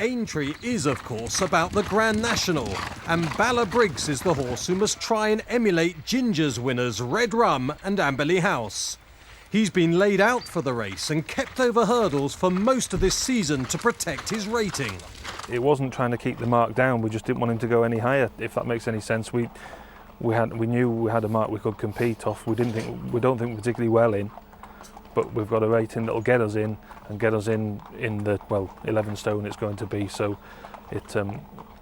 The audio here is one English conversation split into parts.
Aintree is, of course, about the Grand National, and Ballabriggs is the horse who must try and emulate Ginger's winners Red Rum and Amberley House. He's been laid out for the race and kept over hurdles for most of this season to protect his rating. It wasn't trying to keep the mark down, we just didn't want him to go any higher, if that makes any sense. We knew we had a mark we could compete off. We don't think particularly well in, but we've got a rating that'll get us in and get us in the 11 stone it's going to be. So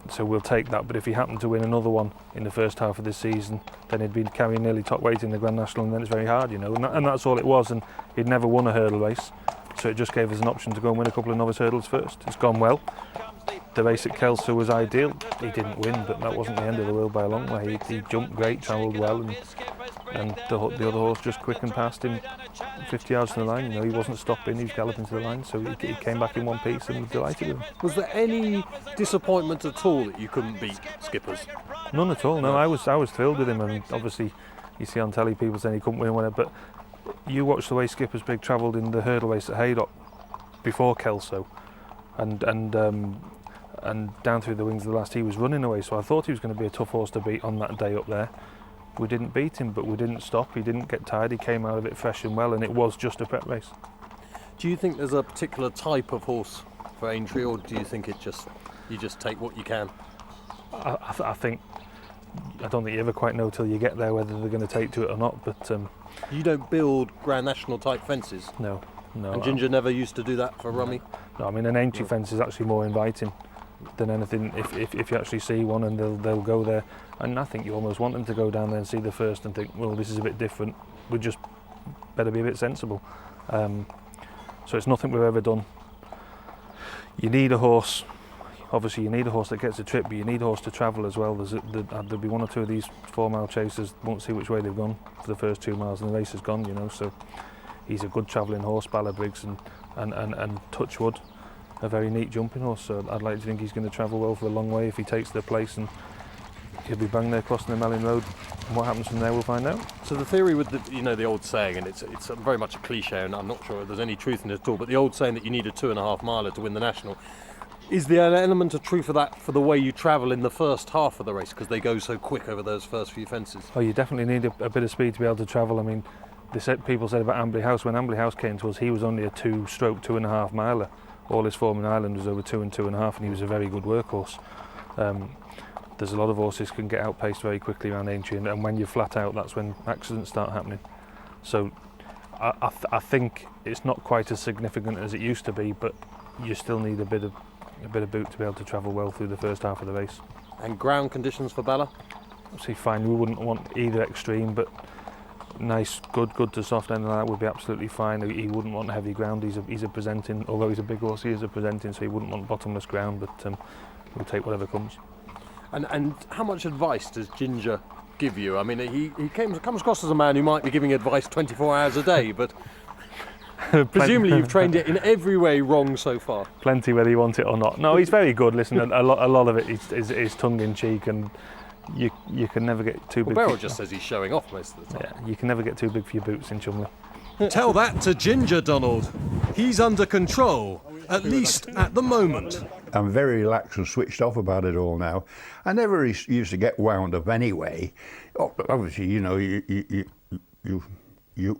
so we'll take that. But if he happened to win another one in the first half of this season, then he'd be carrying nearly top weight in the Grand National, and then it's very hard, you know. And that's all it was. And he'd never won a hurdle race, so it just gave us an option to go and win a couple of novice hurdles first. It's gone well. The race at Kelso was ideal. He didn't win, but that wasn't the end of the world by a long way. He jumped great, travelled well, and the other horse just quickened past him 50 yards from the line. You know, he wasn't stopping, he was galloping to the line, so he came back in one piece and was delighted with him. Was there any disappointment at all that you couldn't beat Skippers? None at all, no. I was thrilled with him, and obviously you see on telly people saying he couldn't win whatever, but you watch the way Skippers Big travelled in the hurdle race at Haydock before Kelso, and down through the wings of the last, he was running away, so I thought he was going to be a tough horse to beat on that day up there. We didn't beat him, but we didn't stop, he didn't get tired, he came out of it fresh and well, and it was just a prep race. Do you think there's a particular type of horse for Aintree, or do you think you just take what you can? I don't think you ever quite know till you get there whether they're going to take to it or not, but... You don't build Grand National type fences? No. And Ginger never used to do that for Rummy? No, I mean an Aintree fence is actually more inviting than anything if you actually see one, and they'll go there, and I think you almost want them to go down there and see the first and think, well, this is a bit different, we just better be a bit sensible. So it's nothing we've ever done. You need a horse, obviously you need a horse that gets a trip, but you need a horse to travel as well. There'll be one or two of these 4-mile chasers won't see which way they've gone for the first 2 miles and the race is gone, you know, so he's a good travelling horse, Ballabriggs, and Touchwood, a very neat jumping horse, so I'd like to think he's going to travel well for a long way if he takes the place, and he'll be bang there crossing the Melling Road, and what happens from there we'll find out. So the theory with the old saying, and it's very much a cliche, and I'm not sure if there's any truth in it at all, but the old saying that you need a 2.5 miler to win the National, is there an element of truth for that, for the way you travel in the first half of the race, because they go so quick over those first few fences? Oh, you definitely need a bit of speed to be able to travel. I mean, people said about Amberley House, when Amberley House came to us, he was only a 2-2.5 miler. All his form in Ireland was over 2 and 2.5, and he was a very good workhorse. There's a lot of horses can get outpaced very quickly around Aintree, and when you're flat out, that's when accidents start happening. So I think it's not quite as significant as it used to be, but you still need a bit of boot to be able to travel well through the first half of the race. And ground conditions for Bella? Obviously fine, we wouldn't want either extreme, but nice, good to soft end, and that would be absolutely fine. He wouldn't want heavy ground. He's a presenting, although he's a big horse, he is a presenting, so he wouldn't want bottomless ground, but we'll take whatever comes. And how much advice does Ginger give you? I mean, he comes across as a man who might be giving advice 24 hours a day, but presumably you've trained it in every way wrong so far. Plenty whether you want it or not. No, he's very good. Listen, a lot of it is tongue-in-cheek, and you can never get too big. Beryl just says he's showing off most of the time. Yeah, you can never get too big for your boots in Cholmondeley. Tell that to Ginger, Donald. He's under control, at least at the moment. I'm very relaxed and switched off about it all now. I never used to get wound up anyway. Obviously, you know, you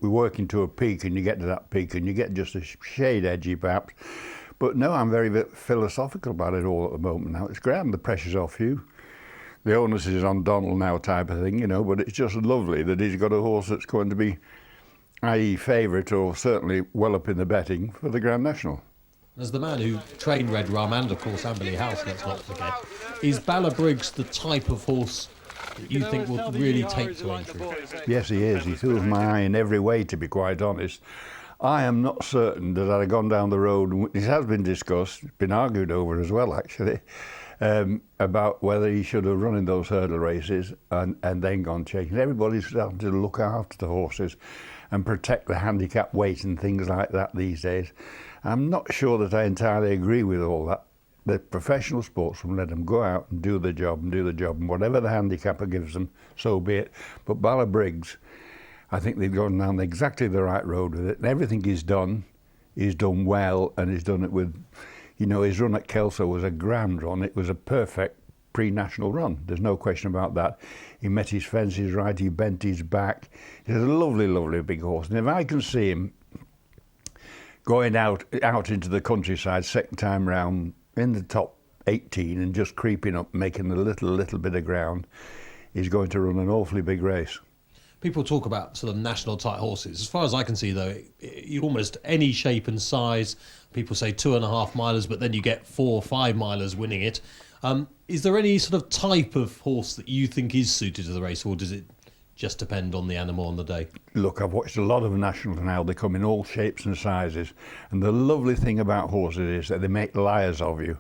work into a peak, and you get to that peak and you get just a shade edgy perhaps. But no, I'm very philosophical about it all at the moment now. It's grand, the pressure's off you. The onus is on Donald now type of thing, you know, but it's just lovely that he's got a horse that's going to be, i.e. favourite, or certainly well up in the betting for the Grand National. As the man who trained Red Rum and, of course, Amberley House, let's not forget, is Ballabriggs the type of horse that you think will really take to Aintree? Yes, he is. He fills my eye in every way, to be quite honest. I am not certain that I'd have gone down the road, and this has been discussed, been argued over as well, actually, about whether he should have run in those hurdle races and then gone chasing. Everybody's starting to look after the horses and protect the handicap weight and things like that these days. I'm not sure that I entirely agree with all that. The professional sportsmen let them go out and do the job, and whatever the handicapper gives them, so be it. But Ballabriggs, I think they've gone down exactly the right road with it, and everything he's done well, and he's done it with, You know, his run at Kelso was a grand run. It was a perfect pre-national run. There's no question about that. He met his fences right, he bent his back. He's a lovely, lovely big horse. And if I can see him going out into the countryside second time round in the top 18 and just creeping up, making a little bit of ground, he's going to run an awfully big race. People talk about sort of national type horses. As far as I can see, though, you almost any shape and size. People say 2.5 milers, but then you get 4 or 5 milers winning it. Is there any sort of type of horse that you think is suited to the race, or does it just depend on the animal on the day? Look, I've watched a lot of nationals now. They come in all shapes and sizes. And the lovely thing about horses is that they make liars of you.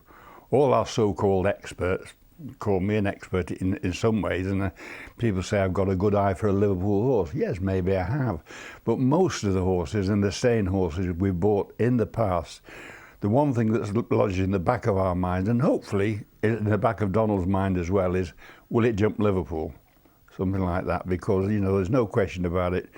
All our so-called experts call me an expert in some ways, and people say I've got a good eye for a Liverpool horse. Yes, maybe I have. But most of the horses, and the staying horses we've bought in the past, the one thing that's lodged in the back of our minds, and hopefully in the back of Donald's mind as well, is will it jump Liverpool? Something like that, because, you know, there's no question about it.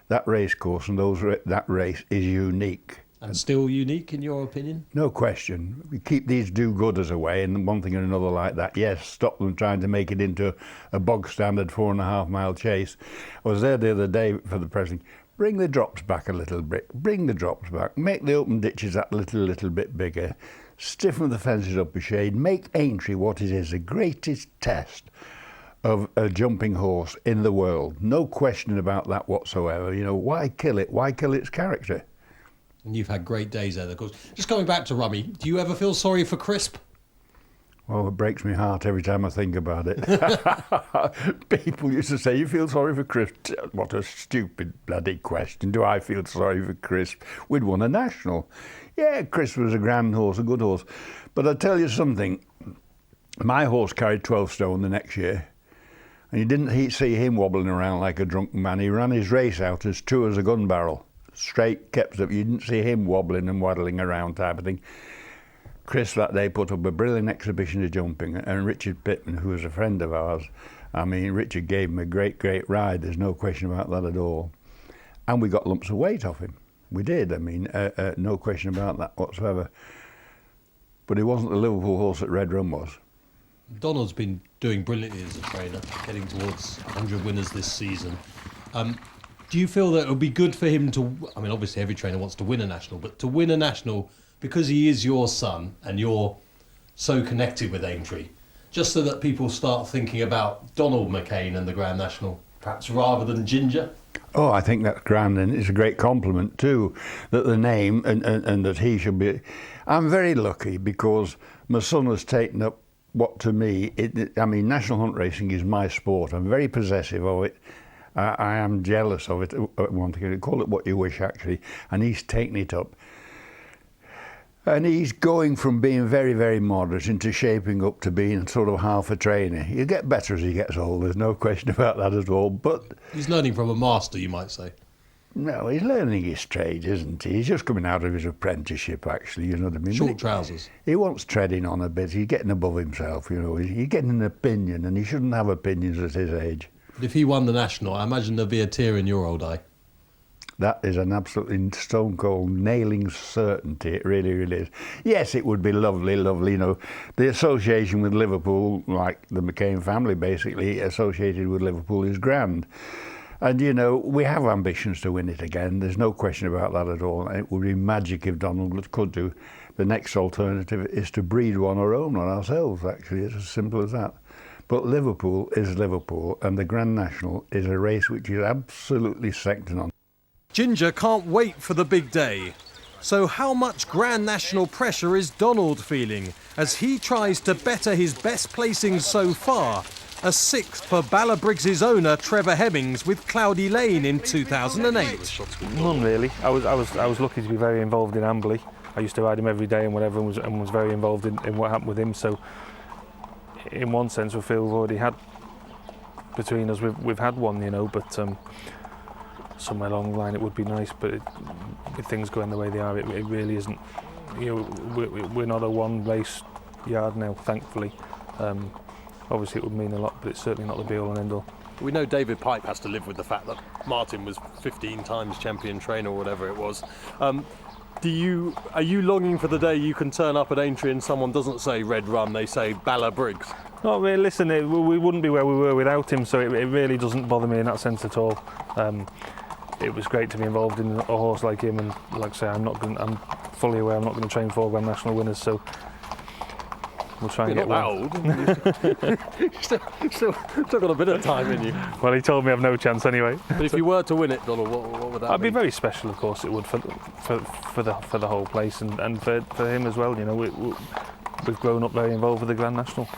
That race course and that race is unique. And still unique, in your opinion? No question. We keep these do-gooders away, and one thing and another like that. Yes, stop them trying to make it into a bog-standard 4.5 mile chase. I was there the other day for the pressing. Bring the drops back a little bit. Bring the drops back. Make the open ditches that little bit bigger. Stiffen the fences up a shade. Make Aintree what it is, the greatest test of a jumping horse in the world. No question about that whatsoever. You know, why kill it? Why kill its character? And you've had great days there, of course. Just going back to Rummy, do you ever feel sorry for Crisp? Well, it breaks my heart every time I think about it. People used to say, you feel sorry for Crisp? What a stupid bloody question. Do I feel sorry for Crisp? We'd won a national. Yeah, Crisp was a grand horse, a good horse. But I'll tell you something. My horse carried 12 stone the next year. And you didn't see him wobbling around like a drunken man. He ran his race out as true as a gun barrel. Straight, kept up. You didn't see him wobbling and waddling around type of thing. Chris that day put up a brilliant exhibition of jumping, and Richard Pittman, who was a friend of ours, I mean, Richard gave him a great ride. There's no question about that at all. And we got lumps of weight off him. We did. I mean, no question about that whatsoever. But he wasn't the Liverpool horse that Red Rum was. Donald's been doing brilliantly as a trainer, getting towards 100 winners this season. Do you feel that it would be good for him to, I mean, obviously every trainer wants to win a national, but to win a national because he is your son and you're so connected with Aintree, just so that people start thinking about Donald McCain and the Grand National, perhaps rather than Ginger? Oh, I think that's grand, and it's a great compliment too, that the name and that he should be. I'm very lucky because my son has taken up what to me, I mean, national hunt racing is my sport. I'm very possessive of it. I am jealous of it. One thing, call it what you wish, actually. And he's taken it up. And he's going from being very, very moderate into shaping up to being sort of half a trainer. You get better as he gets older, there's no question about that at all. But he's learning from a master, you might say. No, he's learning his trade, isn't he? He's just coming out of his apprenticeship, actually, you know what I mean? Short trousers. He wants treading on a bit. He's getting above himself, you know. He's getting an opinion, and he shouldn't have opinions at his age. But if he won the national, I imagine there'd be a tear in your old eye. That is an absolutely stone-cold, nailing certainty. It really, really is. Yes, it would be lovely, lovely. You know, the association with Liverpool, like the McCain family, basically associated with Liverpool, is grand. And, you know, we have ambitions to win it again. There's no question about that at all. It would be magic if Donald could do. The next alternative is to breed one or own one ourselves, actually. It's as simple as that. But Liverpool is Liverpool, and the Grand National is a race which is absolutely second to none. Ginger can't wait for the big day. So how much Grand National pressure is Donald feeling as he tries to better his best placings so far? A 6th for Ballabriggs' owner Trevor Hemmings with Cloudy Lane in 2008. None really. I was lucky to be very involved in Amberley. I used to ride him every day and whatever, and was very involved in what happened with him. So in one sense, we feel we've already had, between us, we've had one, you know, but somewhere along the line it would be nice, but with things going the way they are, it really isn't. You know, we're not a one race yard now, thankfully. Obviously it would mean a lot, but it's certainly not the be all and end all. We know David Pipe has to live with the fact that Martin was 15 times champion trainer or whatever it was. Are you longing for the day you can turn up at Aintree and someone doesn't say Red Rum, they say Ballabriggs? Not really. Listen, we wouldn't be where we were without him, so it really doesn't bother me in that sense at all. It was great to be involved in a horse like him, and like I say, I'm fully aware I'm not going to train 4 Grand National winners, so we'll try and You're get not one. that old. still got a bit of time in you. Well, he told me I've no chance anyway. But if you were to win it, Donald, what would that That'd be mean? very special, of course. It would for the whole place and for him as well. You know, we've grown up very involved with the Grand National.